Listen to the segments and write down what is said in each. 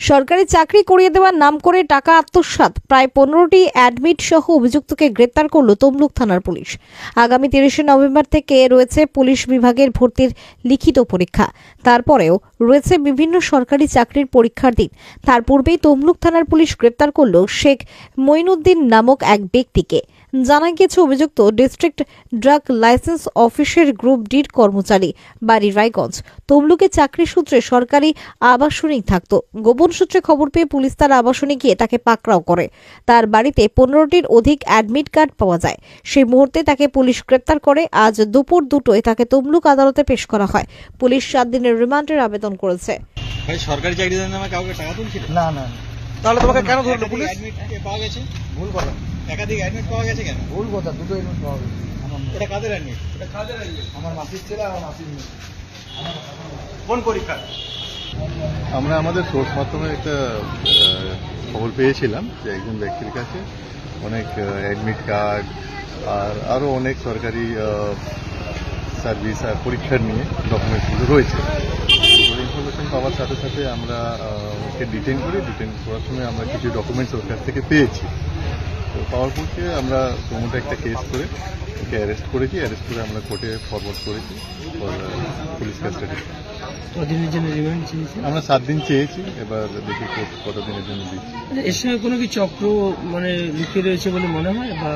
সরকারি চাকরি করিয়ে দেওয়ার নাম করে টাকা আত্মসাৎ, প্রায় 15টি অ্যাডমিট সহ অভিযুক্তকে গ্রেপ্তার করল তমলুক থানার পুলিশ। আগামী 30শে নভেম্বর থেকে রয়েছে পুলিশ বিভাগের ভর্তির লিখিত পরীক্ষা। তারপরেও রয়েছে বিভিন্ন সরকারি চাকরির পরীক্ষার দিন। তার পূর্বেই তমলুক থানার পুলিশ গ্রেপ্তার করল শেখ মঈনুদ্দিন নামক এক ব্যক্তিকে। জানা গিয়েছে অভিযুক্ত ডিস্ট্রিক্ট ড্রাগ লাইসেন্স অফিসের গ্রুপ ডির কর্মচারী, বাড়ি রায়গঞ্জ। তমলুকে চাকরি সূত্রে সরকারি আবাসনিক থাকত। গোপন সূত্রে খবর পেয়ে পুলিশ তার আবাসনে গিয়ে তাকে পাকড়াও করে। তার বাড়িতে 15টির অধিক অ্যাডমিট কার্ড পাওয়া যায়। সেই মুহূর্তে তাকে পুলিশ গ্রেপ্তার করে। আজ দুপুর 2টোয় তাকে তমলুক আদালতে পেশ করা হয়। পুলিশ 7 দিনের রিমান্ডের আবেদন করেছে। ভাই, সরকারি চাকরির নামে কাউকে টাকা তুলছিল? না না। তাহলে তোমাকে কেন ধরলো পুলিশ? অ্যাডমিট পাওয়া গেছে। ভুল কথা। একাধিক অ্যাডমিট পাওয়া গেছে কেন? ভুল কথা, দুটো অ্যাডমিট পাওয়া গেছে। এটা কাদের অ্যাডমিট? আমার মাসির ছেলে আর মাসির মেয়ে। কোন পরীক্ষা? আমরা আমাদের সোর্স মাধ্যমে একটা খবর পেয়েছিলাম যে একজন ব্যক্তির কাছে অনেক অ্যাডমিট কার্ড আর আরও অনেক সরকারি সার্ভিস আর পরীক্ষার নিয়ে ডকুমেন্টসগুলো রয়েছে। ইনফরমেশন পাওয়ার সাথে সাথে আমরা ওকে ডিটেইন করার সময় আমরা কিছু ডকুমেন্টস ওর কাছ থেকে পেয়েছি। তো পাওয়ার পরকে আমরা প্রমোটে একটা কেস করে ওকে অ্যারেস্ট করেছি। অ্যারেস্ট করে আমরা কোর্টে ফরওয়ার্ড করেছি পুলিশ কাস্টাডি। কতদিনের জন্য রিমান্ড চেয়েছি? আমরা 7 দিন চেয়েছি, এবার দেখি কোর্ট কতদিনের জন্য দিচ্ছি। এর সঙ্গে কোনো কি চক্র লুকিয়ে রয়েছে বলে মনে হয়, বা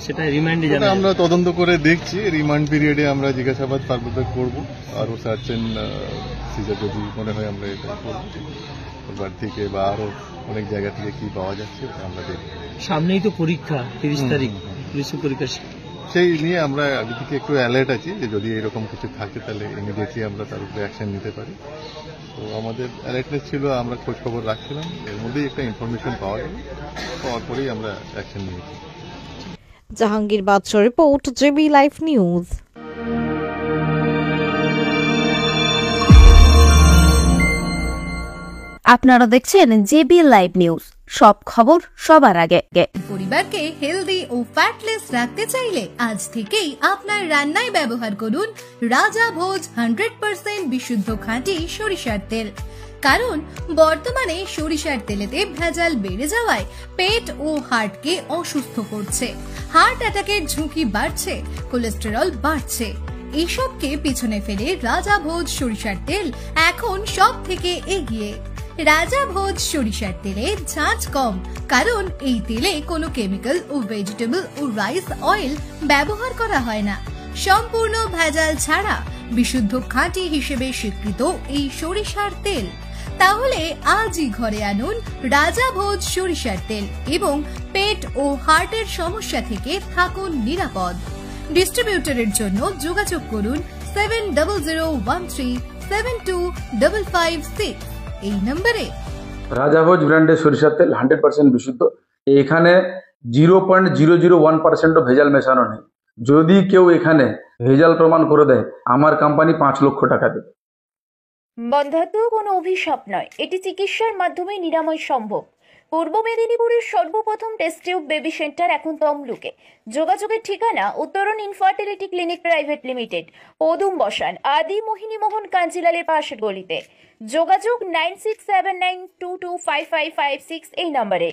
সেটা রিমান্ডে জানা? আমরা তদন্ত করে দেখছি। রিমান্ড পিরিয়ডে আমরা জিজ্ঞাসাবাদ ফার্দার করবো, আরও সার্চ এন্ড সিজার যদি মনে হয় আমরা এটা করবো। বাড়ি থেকে বা আরও অনেক জায়গা থেকে কি পাওয়া যাচ্ছে আমরা দেখব। সামনেই তো পরীক্ষা, 30 তারিখ পুলিশের পরীক্ষা। সেই নিয়ে আমরা আগে থেকে একটু অ্যালার্ট আছি যে যদি এরকম কিছু থাকে তাহলে ইমিডিয়েটলি আমরা তার উপরে অ্যাকশন নিতে পারি। তো আমাদের অ্যালার্টনেস ছিল, আমরা খোঁজ খবর রাখছিলাম, এর মধ্যেই একটা ইনফরমেশন পাওয়া গেল, পাওয়ার পরেই আমরা অ্যাকশন নিয়েছি। জাহাঙ্গীর বাদশা রিপোর্ট, জেবি লাইভ নিউজ। আপনারা দেখছেন জেবি লাইভ নিউজ, সব খবর সবার আগে। পরিবারকে হেলদি ও ফ্যাটলেস রাখতে চাইলে আজ থেকেই আপনার রান্নায় ব্যবহার করুন রাজা ভোজ 100% বিশুদ্ধ খাঁটি সরিষার তেল। কারণ বর্তমানে সরিষার তেলেতে ভেজাল বেড়ে যাওয়ায় পেট ও হার্টকে অসুস্থ করছে, হার্ট অ্যাটাকের ঝুঁকি বাড়ছে, কোলেস্টেরল বাড়ছে। এইসবকে পিছনে ফেলে রাজা ভোজ সরিষার তেল এখন সব থেকে এগিয়ে। রাজা ভোজ সরিষার তেলে ঝাঁঝ কম, কারণ এই তেলে কোনো কেমিক্যাল ও ভেজিটেবল ও রাইস অয়েল ব্যবহার করা হয় না। সম্পূর্ণ ভেজাল ছাড়া বিশুদ্ধ খাঁটি হিসেবে স্বীকৃত এই সরিষার তেল। তাহলে আজই ঘরে আনুন রাজা ভোজ সরিষার তেল এবং পেট ও হার্টের সমস্যা থেকে থাকুন নিরাপদ। ডিস্ট্রিবিউটরের জন্য যোগাযোগ করুন 7013725556 এই নম্বরে। রাজাভোজ ব্র্যান্ডের সরিষার তেল 100% বিশুদ্ধ। এখানে 0.001% ভেজাল মেশানো নেই। যদি কেউ এখানে ভেজাল প্রমাণ করে দেয়, আমার কোম্পানি 5 লক্ষ টাকা দেবে। বন্ধ্যাত্ব কোনো অভিশাপ নয়, এটি চিকিৎসার মাধ্যমে নিরাময় সম্ভব। পূর্ব মেদিনীপুরের সর্বপ্রথম টেস্ট টিউব বেবি সেন্টার এখন তমলুকে। যোগাযোগের ঠিকানা উত্তরণ ইনফার্টিলিটি ক্লিনিক প্রাইভেট লিমিটেড, পদুম বসান, আদি মোহিনী মোহন কাঞ্জিলালের পাশের গলিতে। যোগাযোগ 9679225556 এই নম্বরে।